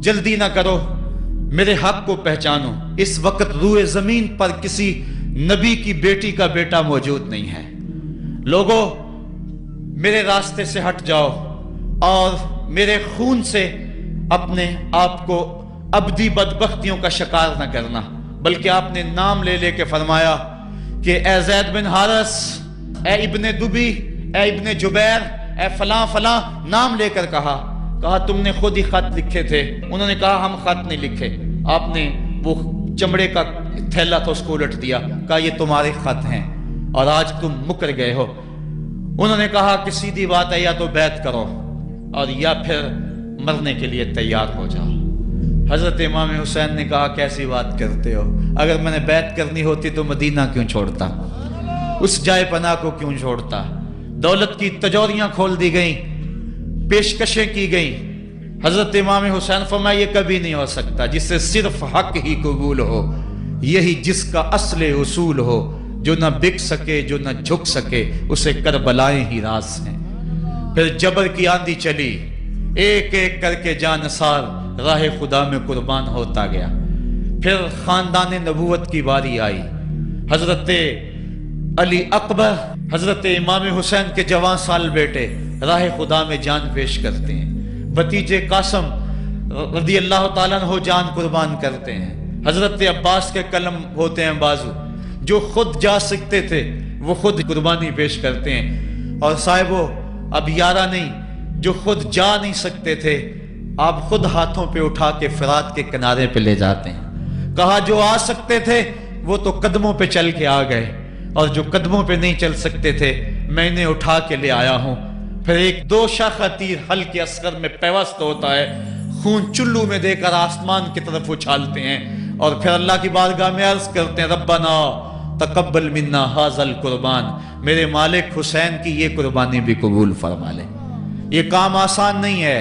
S1: جلدی نہ کرو، میرے حق کو پہچانو۔ اس وقت روئے زمین پر کسی نبی کی بیٹی کا بیٹا موجود نہیں ہے۔ لوگو میرے راستے سے ہٹ جاؤ اور میرے خون سے اپنے آپ کو ابدی بدبختیوں کا شکار نہ کرنا۔ بلکہ آپ نے نام لے لے کے فرمایا کہ اے زید بن حارث، اے ابن دبی، اے ابن جبیر، اے فلاں فلاں، نام لے کر کہا تم نے خود ہی خط لکھے تھے۔ انہوں نے کہا ہم خط نہیں لکھے۔ آپ نے وہ چمڑے کا تھیلا تھا اس کو الٹ دیا، کہا یہ تمہارے خط ہیں اور آج تم مکر گئے ہو۔ انہوں نے کہا کہ سیدھی بات ہے، یا تو بیعت کرو اور یا پھر مرنے کے لیے تیار ہو جاؤ۔ حضرت امام حسین نے کہا کیسی بات کرتے ہو، اگر میں نے بیعت کرنی ہوتی تو مدینہ کیوں چھوڑتا، اس جائے پناہ کو کیوں چھوڑتا۔ دولت کی تجوریاں کھول دی گئیں، پیشکشیں کی گئیں۔ حضرت امام حسین فرمایا یہ کبھی نہیں ہو سکتا، جس سے صرف حق ہی قبول ہو، یہی جس کا اصل اصول ہو، جو نہ بک سکے جو نہ جھک سکے، اسے کربلائیں ہی راز ہیں۔ پھر جبر کی آندھی چلی، ایک ایک کر کے جانثار راہ خدا میں قربان ہوتا گیا۔ پھر خاندان نبوت کی باری آئی۔ حضرت علی اکبر، حضرت امام حسین کے جوان سال بیٹے راہ خدا میں جان پیش کرتے ہیں۔ بھتیجے قاسم رضی اللہ تعالیٰ عنہ جان قربان کرتے ہیں۔ حضرت عباس کے قلم ہوتے ہیں بازو، جو خود جا سکتے تھے وہ خود قربانی پیش کرتے ہیں۔ اور صاحبو اب یارہ نہیں، جو خود جا نہیں سکتے تھے آپ خود ہاتھوں پہ اٹھا کے فرات کے کنارے پہ لے جاتے ہیں۔ کہا جو آ سکتے تھے وہ تو قدموں پہ چل کے آ گئے، اور جو قدموں پہ نہیں چل سکتے تھے میں انہیں اٹھا کے لے آیا ہوں۔ پھر ایک 2 شاخہ تیر حلق اصغر میں پیوست ہوتا ہے، خون چلو میں دے کر آسمان کی طرف اچھالتے ہیں، اور پھر اللہ کی بارگاہ میں عرض کرتے ہیں ربنا تقبل منا ھذا القربان، میرے مالک حسین کی یہ قربانی بھی قبول فرما لے۔ یہ کام آسان نہیں ہے۔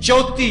S1: 34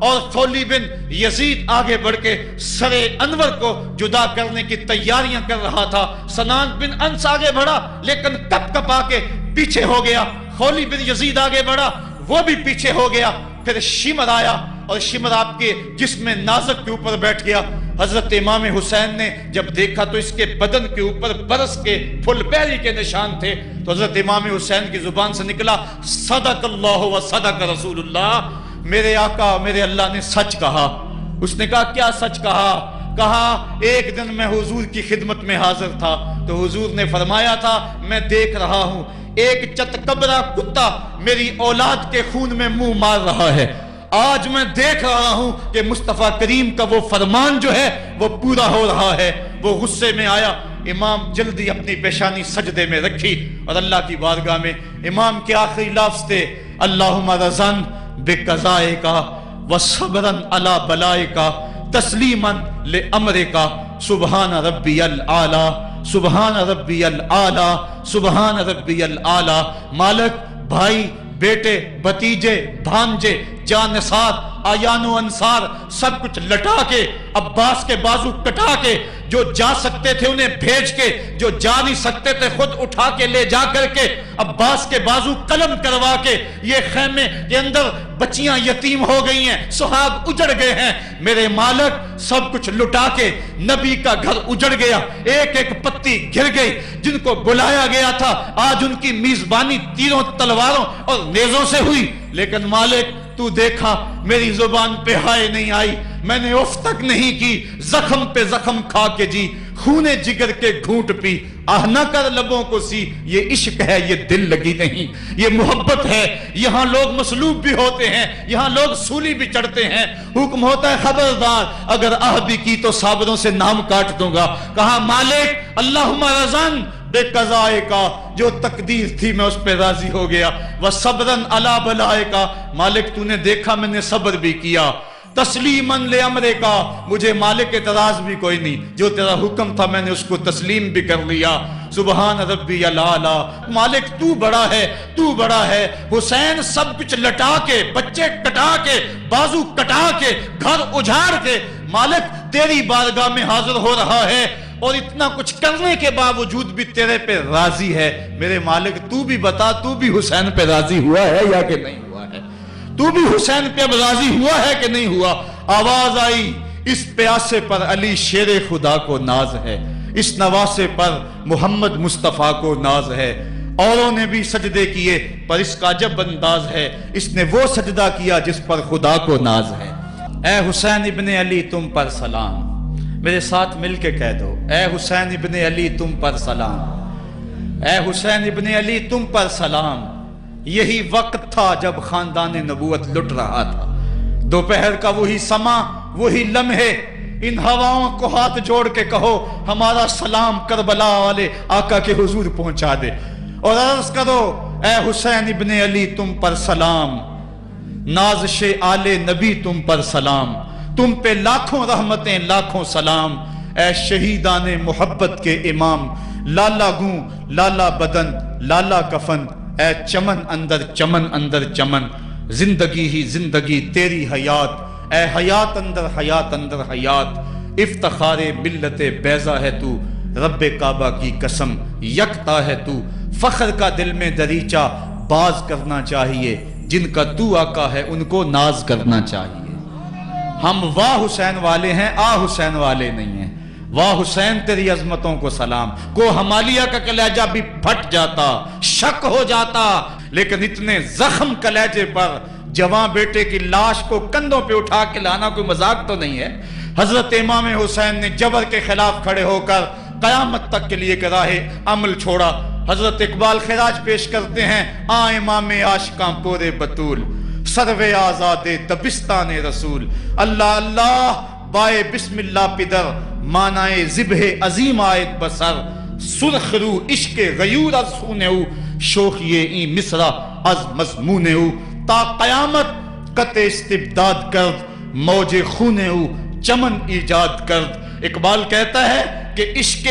S1: اور خولی بن یزید آگے بڑھ کے سر انور کو جدا کرنے کی تیاریاں کر رہا تھا. سنان بن انس آگے بڑھا لیکن کپ کپا کے پیچھے ہو گیا. خولی بن یزید آگے بڑھا, وہ بھی پیچھے ہو گیا. پھر شمر آیا اور شمر آپ کے جسم نازک کے اوپر بیٹھ گیا. حضرت امام حسین نے جب دیکھا تو اس کے بدن کے اوپر برس کے پھل پیری کے نشان تھے. تو حضرت امام حسین کی زبان سے نکلا, صدق اللہ و صدق رسول اللہ, میرے آقا میرے اللہ نے سچ کہا. اس نے کہا کیا سچ کہا؟ کہا ایک دن میں حضور کی خدمت میں حاضر تھا تو حضور نے فرمایا تھا میں دیکھ رہا ہوں ایک چتکبرا کتا میری اولاد کے خون میں منہ مار رہا ہے. آج میں دیکھ رہا ہوں کہ مصطفیٰ کریم کا وہ فرمان جو ہے وہ پورا ہو رہا ہے. وہ غصے میں آیا. امام جلدی اپنی پیشانی سجدے میں رکھی اور اللہ کی بارگاہ میں امام کے آخری لفظ تھے, اللہم رضن بقضائک وصبرن علی بلائک تسلیما لامرک سبحان ربی الاعلی سبحان ربی الاعلی سبحان ربی الاعلی. مالک بھائی بیٹے بھتیجے بھانجے جانثار آیان و انصار سب کچھ لٹا کے, عباس کے بازو کٹا کے, جو جا سکتے تھے انہیں بھیج کے, جو جا نہیں سکتے تھے خود اٹھا کے لے جا کر کے عباس کے بازو قلم کروا کے, یہ خیمے کے اندر بچیاں یتیم ہو گئی ہیں, سہاگ اجڑ گئے ہیں. میرے مالک سب کچھ لٹا کے نبی کا گھر اجڑ گیا, ایک ایک پتی گر گئی. جن کو بلایا گیا تھا آج ان کی میزبانی تیروں تلواروں اور نیزوں سے ہوئی. لیکن مالک تو دیکھا میری زبان پہ ہائے نہیں آئی, میں نے اف تک نہیں کی, زخم پہ زخم کھا کے جی, خونے جگر کے گھونٹ پی, آہ نہ کر لبوں کو سی. یہ عشق ہے, یہ دل لگی نہیں, یہ محبت ہے. یہاں لوگ مصلوب بھی ہوتے ہیں, یہاں لوگ سولی بھی چڑھتے ہیں. حکم ہوتا ہے خبردار اگر آہ بھی کی تو صابروں سے نام کاٹ دوں گا. کہا مالک اللہم رضن بے قضائے کا, جو تقدیر تھی میں اس پہ راضی ہو گیا. وصبرن علی بلائے کا, مالک تو نے دیکھا میں نے صبر بھی کیا. تسلیماً لامرے کا, مجھے مالک اعتراض بھی کوئی نہیں, جو تیرا حکم تھا میں نے اس کو تسلیم بھی کر لیا. سبحان ربی الاعلی. مالک تو بڑا ہے, تو بڑا ہے. حسین سب کچھ لٹا کے, بچے کٹا کے, بازو کٹا کے, گھر اجاڑ کے مالک تیری بارگاہ میں حاضر ہو رہا ہے, اور اتنا کچھ کرنے کے باوجود بھی تیرے پہ راضی ہے. میرے مالک تو بھی بتا, تو بھی حسین پہ راضی ہوا ہے یا کہ نہیں ہوا ہے؟ تو بھی حسین پہ اب راضی ہوا ہے کہ نہیں ہوا؟ آواز آئی, اس پیاسے پر علی شیر خدا کو ناز ہے, اس نواسے پر محمد مصطفیٰ کو ناز ہے. اوروں نے بھی سجدے کیے پر اس کا عجب انداز ہے, اس نے وہ سجدہ کیا جس پر خدا کو ناز ہے. اے حسین ابن علی تم پر سلام, میرے ساتھ مل کے کہہ دو, اے حسین ابن علی تم پر سلام, اے حسین ابن علی تم پر سلام. یہی وقت تھا جب خاندان نبوت لٹ رہا تھا, دوپہر کا وہی سما, وہی لمحے. ان ہواؤں کو ہاتھ جوڑ کے کہو ہمارا سلام کربلا والے آقا کے حضور پہنچا دے, اور عرض کرو اے حسین ابن علی تم پر سلام, نازش آل نبی تم پر سلام, تم پہ لاکھوں رحمتیں لاکھوں سلام. اے شہیدان محبت کے امام, لالا گوں لالا بدن لالا کفن, اے چمن اندر چمن, زندگی ہی زندگی تیری حیات, اے حیات اندر حیات. افتخار ملت بیضا ہے تو, رب کعبہ کی قسم یکتا ہے تو. فخر کا دل میں دریچہ باز کرنا چاہیے, جن کا تو آقا ہے ان کو ناز کرنا چاہیے. ہم واہ حسین والے ہیں, آ حسین والے نہیں ہیں. واہ حسین تیری عظمتوں کو سلام. کو ہمالیہ کا کلیجہ بھی پھٹ جاتا, شک ہو جاتا, لیکن اتنے زخم کلیجے پر جوان بیٹے کی لاش کو کندھوں پہ اٹھا کے لانا کوئی مذاق تو نہیں ہے. حضرت امام حسین نے جبر کے خلاف کھڑے ہو کر قیامت تک کے لیے راہ عمل چھوڑا. حضرت اقبال خراج پیش کرتے ہیں, آ امام عاشقاں پورے بطول, سروے آزاد تبستان رسول. اللہ اللہ بائے بسم اللہ پدر, مانائے ذبح عظیم آیت بسر. سرخ رو عشق غیور از خونہو, شوخی این مصرع از مضمونہو. تا قیامت قطع استبداد کرد, موج خونہو چمن ایجاد کرد. اقبال کہتا ہے کہ عشق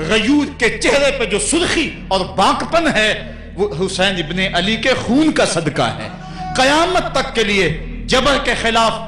S1: غیور کے چہرے پہ جو سرخی اور بانکپن ہے وہ حسین ابن علی کے خون کا صدقہ ہے. قیامت تک کے لیے جبر کے خلاف